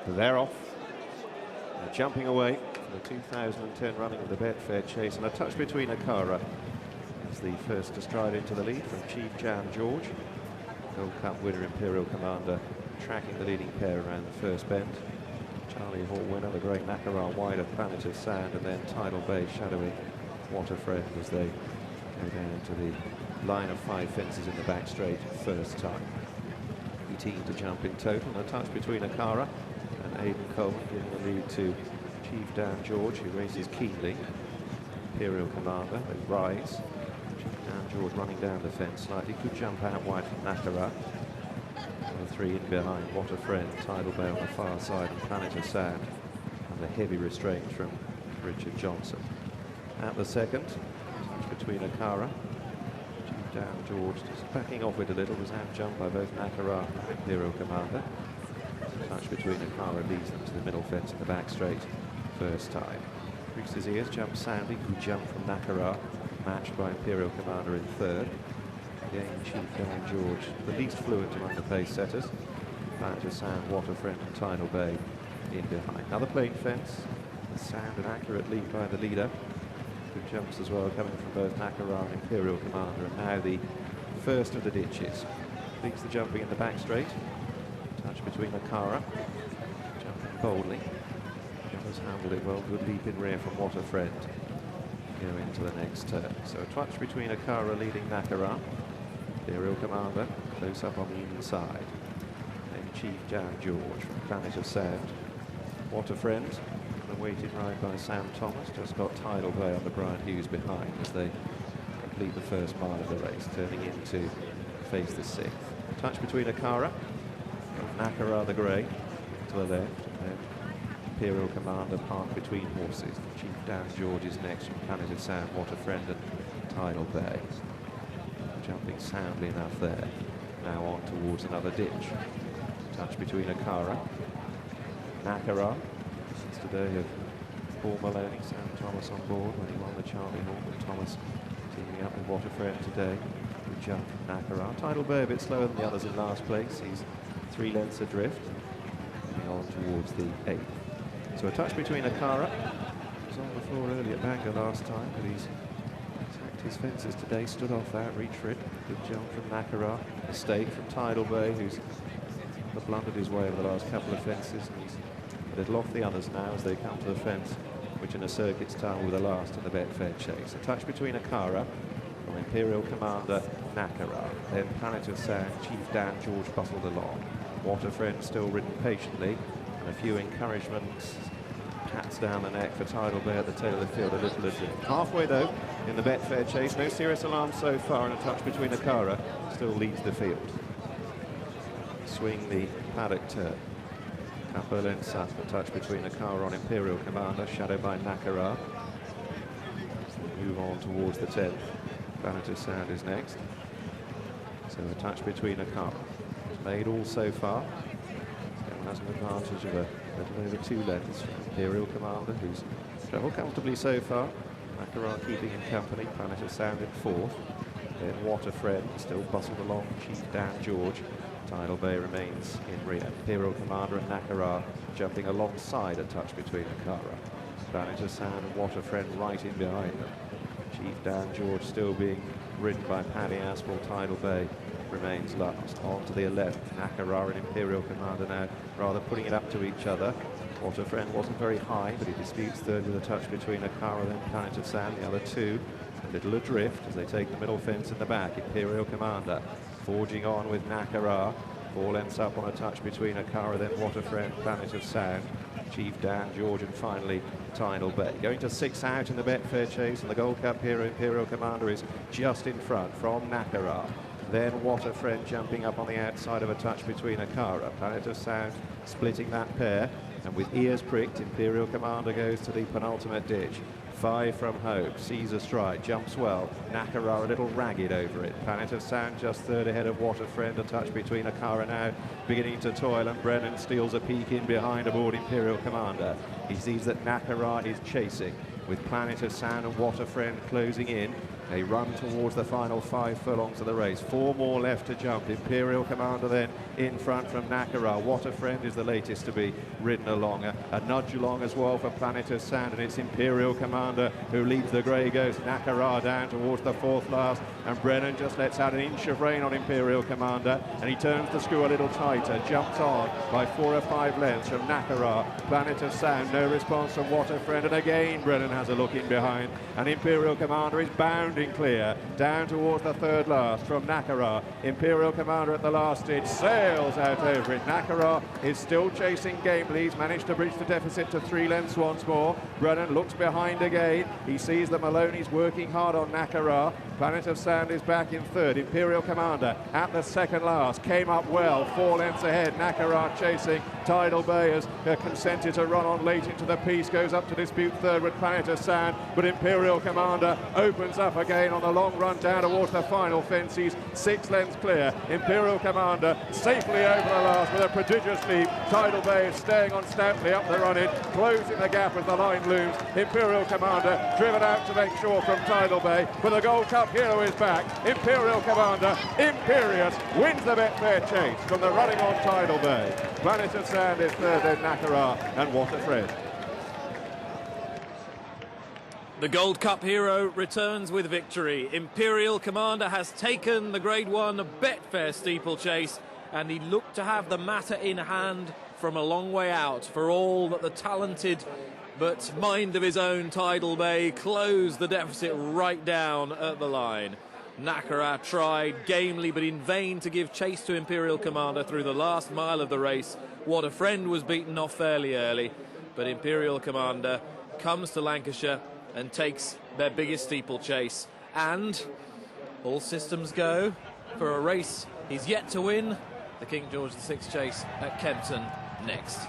They're off. They're jumping away for the 2010 running of the Betfair Chase, and a touch between Akara as the first to stride into the lead from Chief Jan George. Gold Cup winner Imperial Commander tracking the leading pair around the first bend. Charlie Hall winner, the great Nakara wide of Planet of Sand, and then Tidal Bay shadowing What a Friend as they go down into the line of 5 fences in the back straight first time. 18 to jump in total, and a touch between Akara and Aidan Coleman, giving the lead to Chief Dan George, who races keenly. Imperial Commander, they rise. Chief Dan George running down the fence slightly, could jump out wide from Nakara. The 3 in behind, What a Friend, Tidal Bay on the far side, and Planet of Sand, and the heavy restraint from Richard Johnson. At the second, touch between Akara. Chief Dan George just backing off it a little, was out-jumped by both Nakara and Imperial Commander. Touch between Akara leads them to the middle fence in the back straight first time. Creased ears, jumps Sandy, who jumped from Nakara, matched by Imperial Commander in third. Again, Chief Dan George, the least fluent among the pace setters. Planet of Sand, What a Friend, and Tidal Bay in behind. Another plain fence, Sand an accurate lead by the leader. Good jumps as well coming from both Nakara and Imperial Commander, and now the first of the ditches. Leads the jumping in the back straight. Touch between Akara, jumping boldly. Others handled it well, good leap in rear from What a Friend. Go into the next turn. So a touch between Akara leading Nakara. Imperial Commander close up on the inside. Then Chief Jan George from Planet of Sand. What a Friend. And a weighted ride by Sam Thomas. Just got Tidal Bay on the Brian Hughes behind as they complete the first mile of the race, turning into face the 6th. Touch between Akara and Nakara the grey to the left. And then Imperial Commander parked between horses. Chief Dan George is next from Planet of Sand, What a Friend, and Tidal Bay. Jumping soundly enough there. Now on towards another ditch. Touch between Akara, Nakara. Yesterday of Paul Maloney, Sam Thomas on board when he won the Charlie Hall, and Thomas teaming up with What a Friend today. Good jump from Nakara. Tidal Bay a bit slower than the others in last place. He's 3 lengths adrift. Moving on towards the 8th. So a touch between Akara. He was on the floor early at Bangor last time, but he's attacked his fences today, stood off that, reached for it. Good jump from Nakara. Mistake from Tidal Bay, who's blundered his way over the last couple of fences, and he's a little off the others now as they come to the fence, which in a circuit's time will be the last in the Betfair Chase. A touch between Akara from Imperial Commander, Nakara. Then Planet of Sand, Chief Dan George bustled along. What a Friend still ridden patiently, and a few encouragements, pats down the neck for Tidal Bay at the tail of the field, a little adrift. Halfway though in the Betfair Chase, no serious alarm so far, and a touch between Akara still leads the field. Swing the paddock turn. Couple lengths up, a touch between Akara on Imperial Commander, shadowed by Nakara. Move on towards the 10th. Planet of Sand is next. So a touch between Akara. Made all so far. Still has an advantage of a little over 2 lengths from Imperial Commander, who's travelled comfortably so far. Nakara keeping in company, Planet of Sand in 4th. Then What a Friend, still bustled along, Chief Dan George. Tidal Bay remains in rear. Imperial Commander and Nakara jumping alongside, a touch between Akara. Planet of Sand and What a Friend right in behind them. Chief Dan George still being ridden by Paddy Aspel. Tidal Bay remains last. On to the 11th. Nakara and Imperial Commander now rather putting it up to each other. What a Friend wasn't very high, but he disputes third with a touch between Akara and Planet of Sand. The other 2 a little adrift as they take the middle fence in the back. Imperial Commander forging on with Nakara. 4 lengths up on a touch between Akara, then What a Friend, Planet of Sand, Chief Dan George, and finally Tidal Bay. Going to 6 out in the Betfair Chase, and the Gold Cup hero Imperial Commander is just in front from Nakara. Then What a Friend jumping up on the outside of a touch between Akara. Planet of Sand splitting that pair, and with ears pricked, Imperial Commander goes to the penultimate ditch. 5 from home, sees a stride, jumps well. Nakara a little ragged over it. Planet of Sand just third ahead of What a Friend, a touch between Akara now beginning to toil, and Brennan steals a peek in behind aboard Imperial Commander. He sees that Nakara is chasing with Planet of Sand and What a Friend closing in. a run towards the final 5 furlongs of the race. 4 more left to jump. Imperial Commander then in front from Nakara. What a Friend is the latest to be ridden along. A nudge along as well for Planet of Sand, and it's Imperial Commander who leads the Grey Ghost. Nakara down towards the 4th last, and Brennan just lets out an inch of rain on Imperial Commander, and he turns the screw a little tighter, jumps on by 4 or 5 lengths from Nakara. Planet of Sand, no response from What a Friend, and again Brennan has a look in behind, and Imperial Commander is bounding clear down towards the 3rd last from Nakara. Imperial Commander at the last stage sails out over it. Nakara is still chasing gamely. He's managed to bridge the deficit to 3 lengths once more. Brennan looks behind again. He sees that Maloney's working hard on Nakara. Planet of Sand is back in 3rd. Imperial Commander at the 2nd last came up well, 4 lengths ahead. Nakara chasing. Tidal Bay has consented to run on late into the piece, goes up to dispute 3rd with Planet of Sand, but Imperial Commander opens up again on the long run down towards the final fence. He's 6 lengths clear. Imperial Commander safely over the last with a prodigious leap. Tidal Bay is staying on Stampley up the run-in, closing the gap as the line looms. Imperial Commander driven out to make sure from Tidal Bay, but the Gold Cup hero is back. Imperial Commander, imperious, wins the Betfair Chase from the running on Tidal Bay. Planet of Sand is 3rd, then Nakara, and What a Friend. The Gold Cup hero returns with victory. Imperial Commander has taken the Grade 1 Betfair steeplechase, and he looked to have the matter in hand from a long way out, for all that the talented but mind of his own Tidal Bay closed the deficit right down at the line. Nakara tried gamely but in vain to give chase to Imperial Commander through the last mile of the race. What a Friend was beaten off fairly early, but Imperial Commander comes to Lancashire and takes their biggest steeplechase. And all systems go for a race he's yet to win, the King George VI Chase at Kempton next.